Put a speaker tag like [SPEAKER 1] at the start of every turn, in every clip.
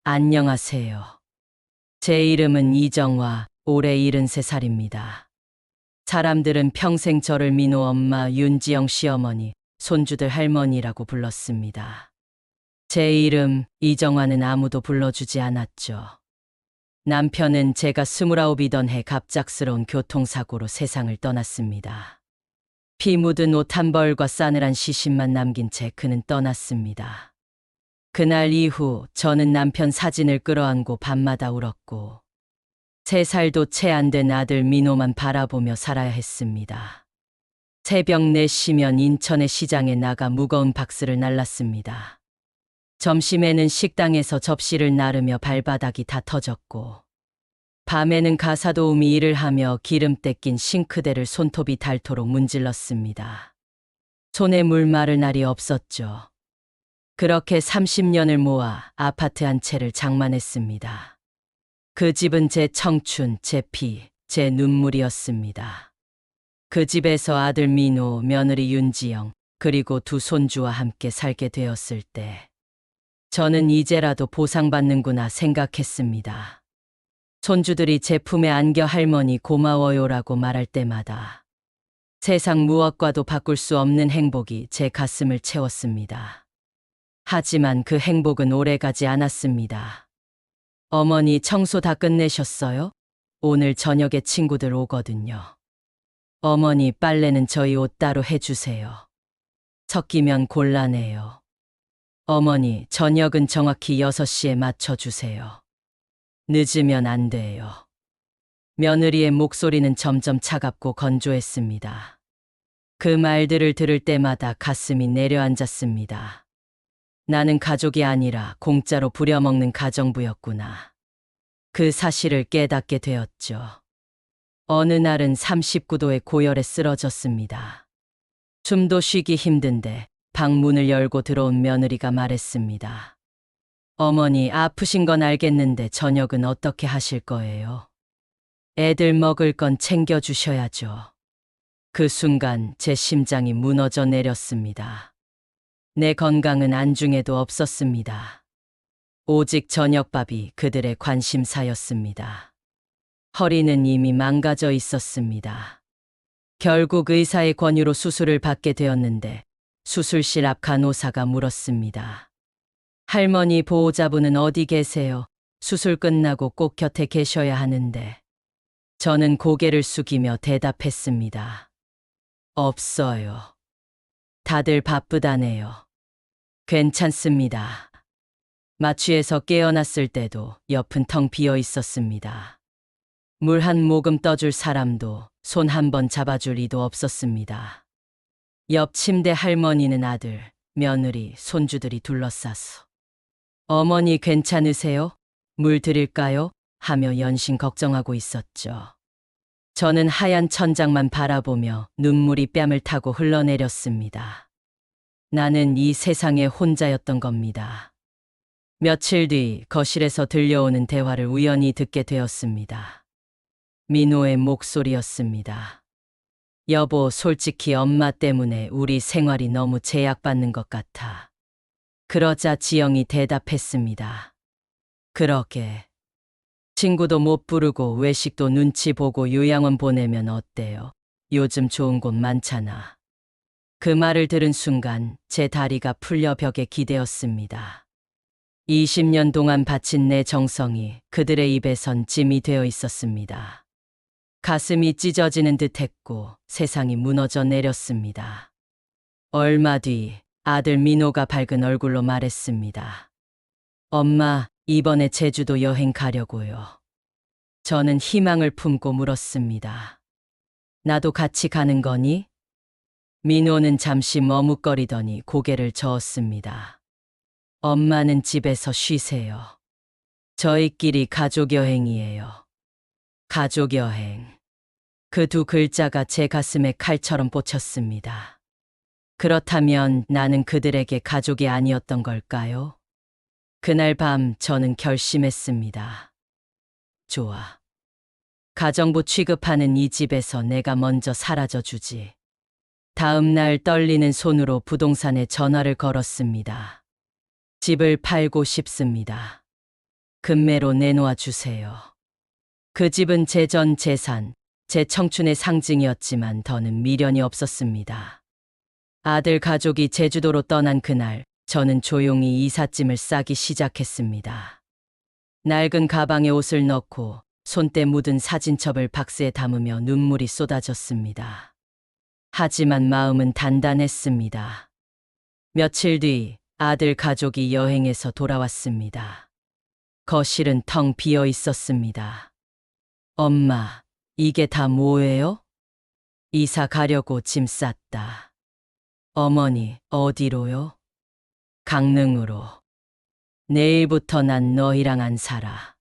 [SPEAKER 1] 안녕하세요. 제 이름은 이정화, 올해 73살입니다. 사람들은 평생 저를 민호 엄마, 윤지영 시어머니, 손주들 할머니라고 불렀습니다. 제 이름 이정화는 아무도 불러주지 않았죠. 남편은 제가 29이던 해 갑작스러운 교통사고로 세상을 떠났습니다. 피 묻은 옷 한 벌과 싸늘한 시신만 남긴 채 그는 떠났습니다. 그날 이후 저는 남편 사진을 끌어안고 밤마다 울었고 3살도 채 안 된 아들 민호만 바라보며 살아야 했습니다. 새벽 4시면 인천의 시장에 나가 무거운 박스를 날랐습니다. 점심에는 식당에서 접시를 나르며 발바닥이 다 터졌고 밤에는 가사도우미 일을 하며 기름때 낀 싱크대를 손톱이 닳도록 문질렀습니다. 손에 물 마를 날이 없었죠. 그렇게 30년을 모아 아파트 한 채를 장만했습니다. 그 집은 제 청춘, 제 피, 제 눈물이었습니다. 그 집에서 아들 민호, 며느리 윤지영, 그리고 2 손주와 함께 살게 되었을 때 저는 이제라도 보상받는구나 생각했습니다. 손주들이 제 품에 안겨 할머니 고마워요라고 말할 때마다 세상 무엇과도 바꿀 수 없는 행복이 제 가슴을 채웠습니다. 하지만 그 행복은 오래가지 않았습니다. 어머니 청소 다 끝내셨어요? 오늘 저녁에 친구들 오거든요. 어머니 빨래는 저희 옷 따로 해주세요. 섞이면 곤란해요. 어머니 저녁은 정확히 6시에 맞춰주세요. 늦으면 안 돼요. 며느리의 목소리는 점점 차갑고 건조했습니다. 그 말들을 들을 때마다 가슴이 내려앉았습니다. 나는 가족이 아니라 공짜로 부려먹는 가정부였구나. 그 사실을 깨닫게 되었죠. 어느 날은 39도의 고열에 쓰러졌습니다. 숨도 쉬기 힘든데 방 문을 열고 들어온 며느리가 말했습니다. 어머니 아프신 건 알겠는데 저녁은 어떻게 하실 거예요? 애들 먹을 건 챙겨주셔야죠. 그 순간 제 심장이 무너져 내렸습니다. 내 건강은 안중에도 없었습니다. 오직 저녁밥이 그들의 관심사였습니다. 허리는 이미 망가져 있었습니다. 결국 의사의 권유로 수술을 받게 되었는데 수술실 앞 간호사가 물었습니다. 할머니 보호자분은 어디 계세요? 수술 끝나고 꼭 곁에 계셔야 하는데. 저는 고개를 숙이며 대답했습니다. 없어요. 다들 바쁘다네요. 괜찮습니다. 마취해서 깨어났을 때도 옆은 텅 비어 있었습니다. 물 한 모금 떠줄 사람도 손 한 번 잡아줄 이도 없었습니다. 옆 침대 할머니는 아들, 며느리, 손주들이 둘러싸서 어머니 괜찮으세요? 물 드릴까요? 하며 연신 걱정하고 있었죠. 저는 하얀 천장만 바라보며 눈물이 뺨을 타고 흘러내렸습니다. 나는 이 세상에 혼자였던 겁니다. 며칠 뒤 거실에서 들려오는 대화를 우연히 듣게 되었습니다. 민호의 목소리였습니다. 여보, 솔직히 엄마 때문에 우리 생활이 너무 제약받는 것 같아. 그러자 지영이 대답했습니다. 그러게. 친구도 못 부르고 외식도 눈치 보고 요양원 보내면 어때요? 요즘 좋은 곳 많잖아. 그 말을 들은 순간 제 다리가 풀려 벽에 기대었습니다. 20년 동안 바친 내 정성이 그들의 입에선 짐이 되어 있었습니다. 가슴이 찢어지는 듯 했고 세상이 무너져 내렸습니다. 얼마 뒤 아들 민호가 밝은 얼굴로 말했습니다. 엄마, 이번에 제주도 여행 가려고요. 저는 희망을 품고 물었습니다. 나도 같이 가는 거니? 민호는 잠시 머뭇거리더니 고개를 저었습니다. 엄마는 집에서 쉬세요. 저희끼리 가족 여행이에요. 가족 여행. 그 2 글자가 제 가슴에 칼처럼 꽂혔습니다. 그렇다면 나는 그들에게 가족이 아니었던 걸까요? 그날 밤 저는 결심했습니다. 좋아. 가정부 취급하는 이 집에서 내가 먼저 사라져 주지. 다음 날 떨리는 손으로 부동산에 전화를 걸었습니다. 집을 팔고 싶습니다. 금매로 내놓아 주세요. 그 집은 제 전 재산, 제 청춘의 상징이었지만 더는 미련이 없었습니다. 아들 가족이 제주도로 떠난 그날, 저는 조용히 이삿짐을 싸기 시작했습니다. 낡은 가방에 옷을 넣고 손때 묻은 사진첩을 박스에 담으며 눈물이 쏟아졌습니다. 하지만 마음은 단단했습니다. 며칠 뒤 아들 가족이 여행에서 돌아왔습니다. 거실은 텅 비어 있었습니다. 엄마, 이게 다 뭐예요? 이사 가려고 짐 쌌다. 어머니, 어디로요? 강릉으로. 내일부터 난 너희랑 안 살아.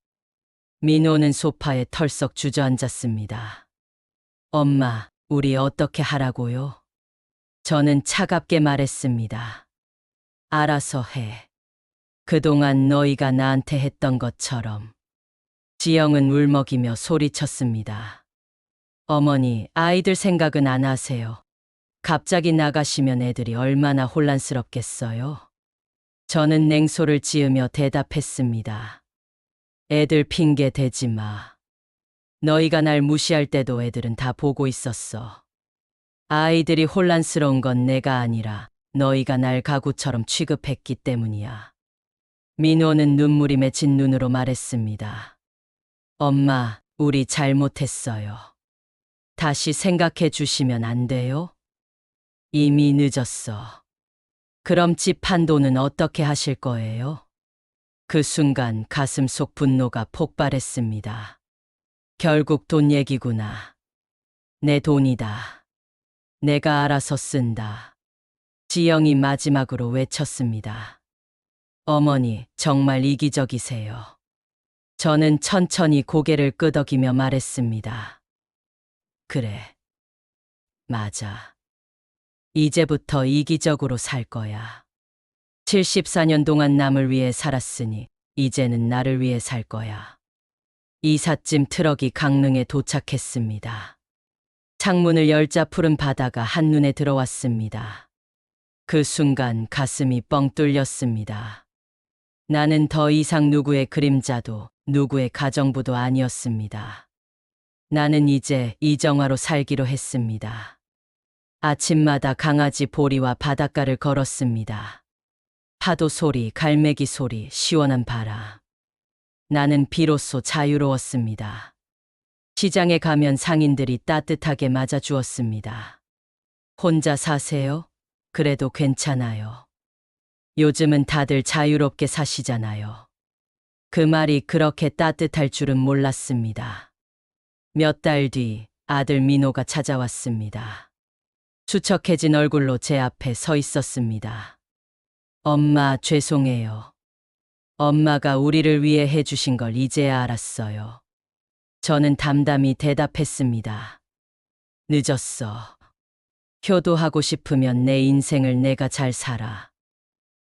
[SPEAKER 1] 민호는 소파에 털썩 주저앉았습니다. 엄마, 우리 어떻게 하라고요? 저는 차갑게 말했습니다. 알아서 해. 그동안 너희가 나한테 했던 것처럼. 지영은 울먹이며 소리쳤습니다. 어머니, 아이들 생각은 안 하세요. 갑자기 나가시면 애들이 얼마나 혼란스럽겠어요? 저는 냉소를 지으며 대답했습니다. 애들 핑계 대지 마. 너희가 날 무시할 때도 애들은 다 보고 있었어. 아이들이 혼란스러운 건 내가 아니라 너희가 날 가구처럼 취급했기 때문이야. 민호는 눈물이 맺힌 눈으로 말했습니다. 엄마, 우리 잘못했어요. 다시 생각해 주시면 안 돼요? 이미 늦었어. 그럼 집 판도는 어떻게 하실 거예요? 그 순간 가슴 속 분노가 폭발했습니다. 결국 돈 얘기구나. 내 돈이다. 내가 알아서 쓴다. 지영이 마지막으로 외쳤습니다. 어머니, 정말 이기적이세요. 저는 천천히 고개를 끄덕이며 말했습니다. 그래. 맞아. 이제부터 이기적으로 살 거야. 74년 동안 남을 위해 살았으니 이제는 나를 위해 살 거야. 이삿짐 트럭이 강릉에 도착했습니다. 창문을 열자 푸른 바다가 한눈에 들어왔습니다. 그 순간 가슴이 뻥 뚫렸습니다. 나는 더 이상 누구의 그림자도 누구의 가정부도 아니었습니다. 나는 이제 이정화로 살기로 했습니다. 아침마다 강아지 보리와 바닷가를 걸었습니다. 파도 소리, 갈매기 소리, 시원한 바람. 나는 비로소 자유로웠습니다. 시장에 가면 상인들이 따뜻하게 맞아주었습니다. 혼자 사세요? 그래도 괜찮아요. 요즘은 다들 자유롭게 사시잖아요. 그 말이 그렇게 따뜻할 줄은 몰랐습니다. 몇 달 뒤 아들 민호가 찾아왔습니다. 수척해진 얼굴로 제 앞에 서 있었습니다. 엄마, 죄송해요. 엄마가 우리를 위해 해주신 걸 이제야 알았어요. 저는 담담히 대답했습니다. 늦었어. 효도하고 싶으면 내 인생을 내가 잘 살아.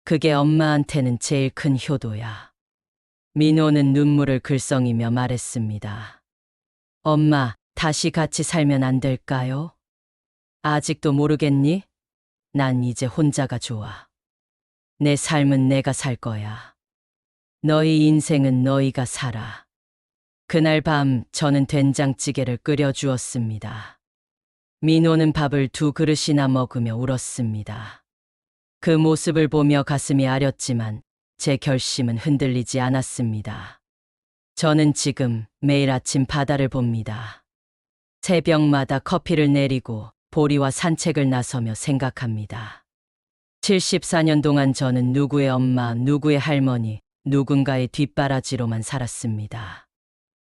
[SPEAKER 1] 그게 엄마한테는 제일 큰 효도야. 민호는 눈물을 글썽이며 말했습니다. 엄마, 다시 같이 살면 안 될까요? 아직도 모르겠니? 난 이제 혼자가 좋아. 내 삶은 내가 살 거야. 너희 인생은 너희가 살아. 그날 밤 저는 된장찌개를 끓여주었습니다. 민호는 밥을 2그릇이나 먹으며 울었습니다. 그 모습을 보며 가슴이 아렸지만 제 결심은 흔들리지 않았습니다. 저는 지금 매일 아침 바다를 봅니다. 새벽마다 커피를 내리고 보리와 산책을 나서며 생각합니다. 74년 동안 저는 누구의 엄마, 누구의 할머니, 누군가의 뒷바라지로만 살았습니다.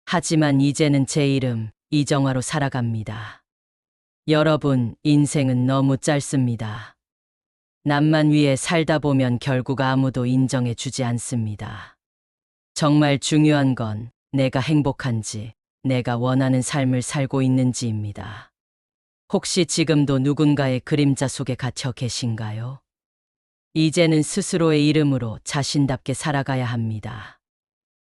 [SPEAKER 1] 하지만 이제는 제 이름 이정화로 살아갑니다. 여러분, 인생은 너무 짧습니다. 남만 위해 살다 보면 결국 아무도 인정해 주지 않습니다. 정말 중요한 건 내가 행복한지, 내가 원하는 삶을 살고 있는지입니다. 혹시 지금도 누군가의 그림자 속에 갇혀 계신가요? 이제는 스스로의 이름으로 자신답게 살아가야 합니다.